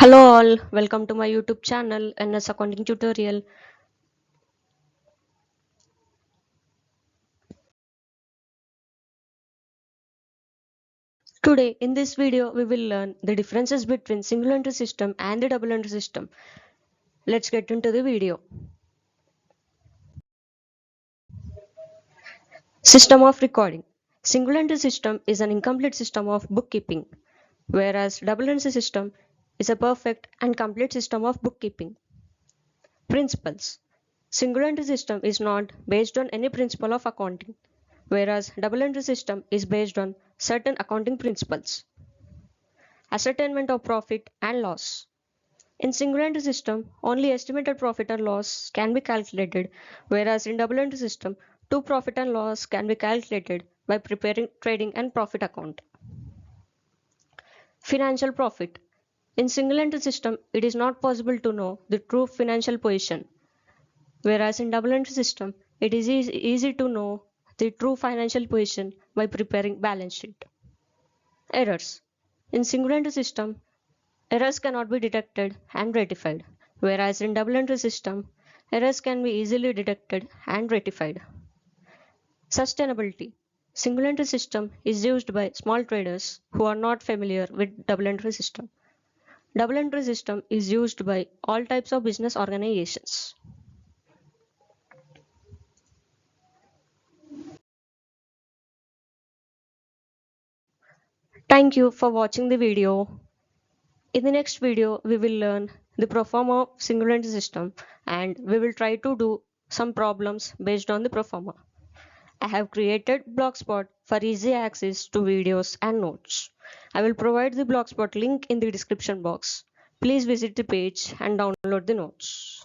Hello all, welcome to my YouTube channel NS Accounting Tutorial. Today in this video we will learn the differences between single entry system and the double entry system. Let's get into the video. System of recording. Single entry system is an incomplete system of bookkeeping, whereas double entry system is a perfect and complete system of bookkeeping. Principles. Single entry system is not based on any principle of accounting, whereas double entry system is based on certain accounting principles. Ascertainment of profit and loss. In single entry system, only estimated profit and loss can be calculated, whereas in double entry system, two profit and loss can be calculated by preparing trading and profit account. Financial profit. In single entry system, it is not possible to know the true financial position, whereas in double entry system, it is easy to know the true financial position by preparing balance sheet. Errors. In single entry system, errors cannot be detected and rectified, whereas in double entry system, errors can be easily detected and rectified. Sustainability. Single entry system is used by small traders who are not familiar with double entry system. Double entry system is used by all types of business organizations. Thank you for watching the video. In the next video, we will learn the proforma of single entry system and we will try to do some problems based on the proforma. I have created Blogspot for easy access to videos and notes. I will provide the Blogspot link in the description box. Please visit the page and download the notes.